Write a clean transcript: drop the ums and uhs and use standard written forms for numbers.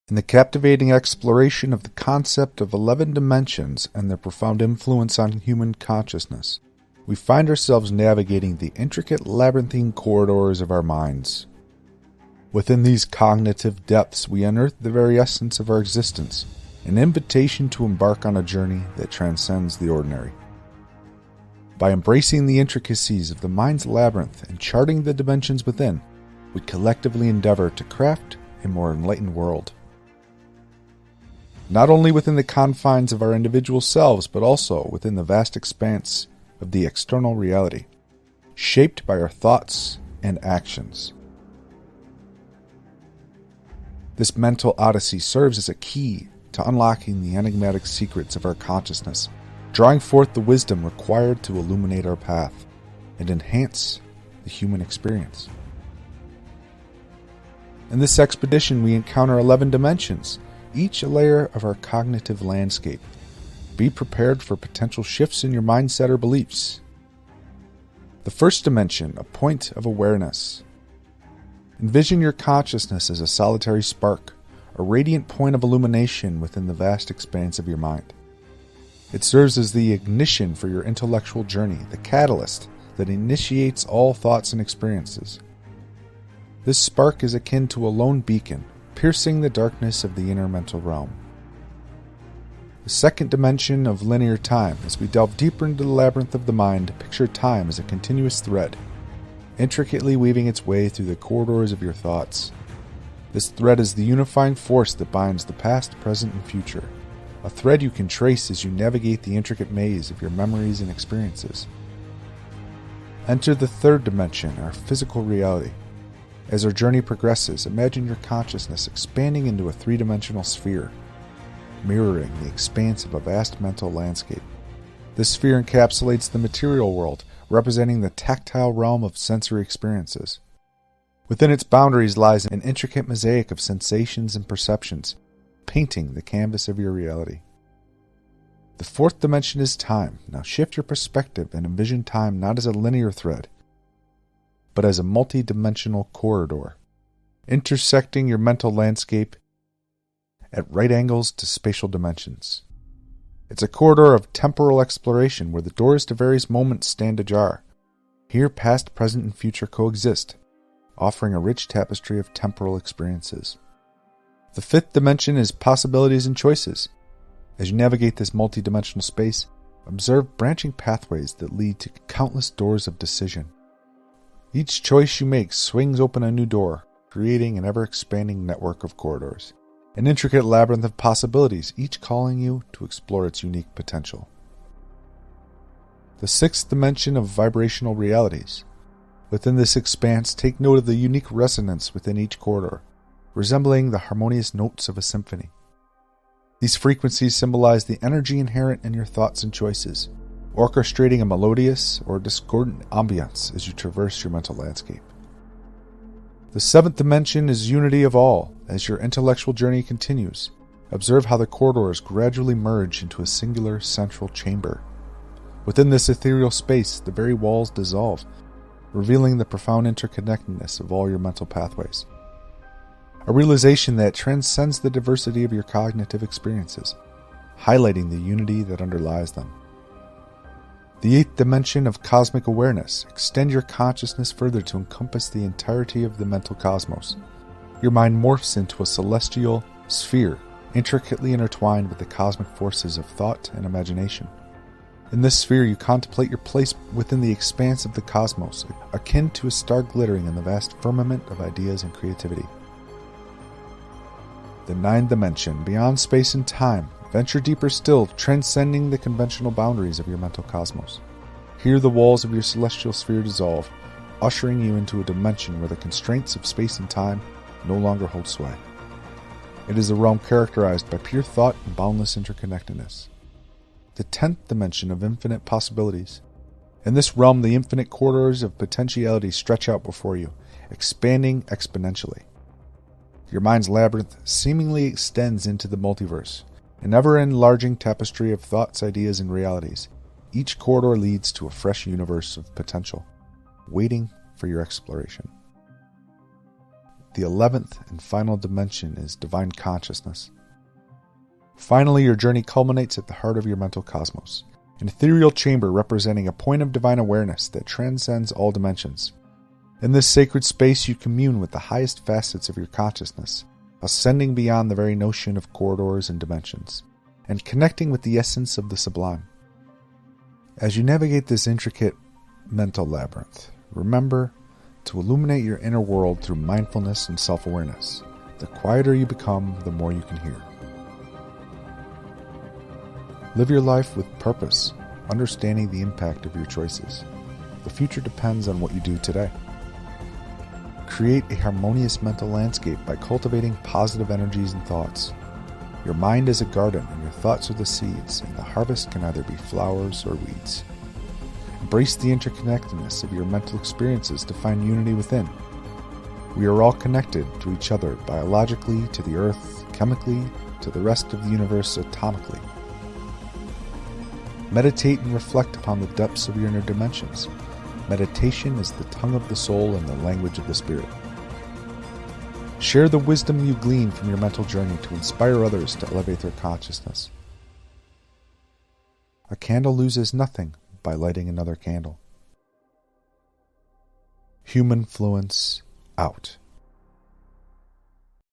In the captivating exploration of the concept of 11 dimensions and their profound influence on human consciousness, we find ourselves navigating the intricate labyrinthine corridors of our minds. Within these cognitive depths, we unearth the very essence of our existence, an invitation to embark on a journey that transcends the ordinary. By embracing the intricacies of the mind's labyrinth and charting the dimensions within, we collectively endeavor to craft a more enlightened world. Not only within the confines of our individual selves, but also within the vast expanse of the external reality, shaped by our thoughts and actions. This mental odyssey serves as a key to unlocking the enigmatic secrets of our consciousness, drawing forth the wisdom required to illuminate our path and enhance the human experience. In this expedition, we encounter 11 dimensions, each a layer of our cognitive landscape. Be prepared for potential shifts in your mindset or beliefs. The first dimension, a point of awareness. Envision your consciousness as a solitary spark, a radiant point of illumination within the vast expanse of your mind. It serves as the ignition for your intellectual journey, the catalyst that initiates all thoughts and experiences. This spark is akin to a lone beacon, piercing the darkness of the inner mental realm. The second dimension of linear time. As we delve deeper into the labyrinth of the mind, picture time as a continuous thread, intricately weaving its way through the corridors of your thoughts. This thread is the unifying force that binds the past, present, and future, a thread you can trace as you navigate the intricate maze of your memories and experiences. Enter the third dimension, our physical reality. As our journey progresses, imagine your consciousness expanding into a three-dimensional sphere, mirroring the expanse of a vast mental landscape. This sphere encapsulates the material world, representing the tactile realm of sensory experiences. Within its boundaries lies an intricate mosaic of sensations and perceptions, painting the canvas of your reality. The fourth dimension is time. Now shift your perspective and envision time not as a linear thread, but as a multi-dimensional corridor, intersecting your mental landscape at right angles to spatial dimensions. It's a corridor of temporal exploration where the doors to various moments stand ajar. Here, past, present, and future coexist, offering a rich tapestry of temporal experiences. The fifth dimension is possibilities and choices. As you navigate this multi-dimensional space, observe branching pathways that lead to countless doors of decision. Each choice you make swings open a new door, creating an ever-expanding network of corridors, an intricate labyrinth of possibilities, each calling you to explore its unique potential. The sixth dimension of vibrational realities. Within this expanse, take note of the unique resonance within each corridor, resembling the harmonious notes of a symphony. These frequencies symbolize the energy inherent in your thoughts and choices, orchestrating a melodious or discordant ambience as you traverse your mental landscape. The seventh dimension is unity of all. As your intellectual journey continues, observe how the corridors gradually merge into a singular central chamber. Within this ethereal space, the very walls dissolve, revealing the profound interconnectedness of all your mental pathways. A realization that transcends the diversity of your cognitive experiences, highlighting the unity that underlies them. The eighth dimension of cosmic awareness. Extend your consciousness further to encompass the entirety of the mental cosmos. Your mind morphs into a celestial sphere, intricately intertwined with the cosmic forces of thought and imagination. In this sphere, you contemplate your place within the expanse of the cosmos, akin to a star glittering in the vast firmament of ideas and creativity. The ninth dimension, beyond space and time. Venture deeper still, transcending the conventional boundaries of your mental cosmos. Here the walls of your celestial sphere dissolve, ushering you into a dimension where the constraints of space and time no longer hold sway. It is a realm characterized by pure thought and boundless interconnectedness. The 10th dimension of infinite possibilities. In this realm, the infinite corridors of potentiality stretch out before you, expanding exponentially. Your mind's labyrinth seemingly extends into the multiverse, an ever-enlarging tapestry of thoughts, ideas, and realities. Each corridor leads to a fresh universe of potential, waiting for your exploration. The 11th and final dimension is divine consciousness. Finally, your journey culminates at the heart of your mental cosmos, an ethereal chamber representing a point of divine awareness that transcends all dimensions. In this sacred space, you commune with the highest facets of your consciousness, ascending beyond the very notion of corridors and dimensions, and connecting with the essence of the sublime. As you navigate this intricate mental labyrinth, remember to illuminate your inner world through mindfulness and self-awareness. The quieter you become, the more you can hear. Live your life with purpose, understanding the impact of your choices. The future depends on what you do today. Create a harmonious mental landscape by cultivating positive energies and thoughts. Your mind is a garden, and your thoughts are the seeds, and the harvest can either be flowers or weeds. Embrace the interconnectedness of your mental experiences to find unity within. We are all connected to each other biologically, to the earth, chemically, to the rest of the universe atomically. Meditate and reflect upon the depths of your inner dimensions. Meditation is the tongue of the soul and the language of the spirit. Share the wisdom you glean from your mental journey to inspire others to elevate their consciousness. A candle loses nothing by lighting another candle. Humanfluence out.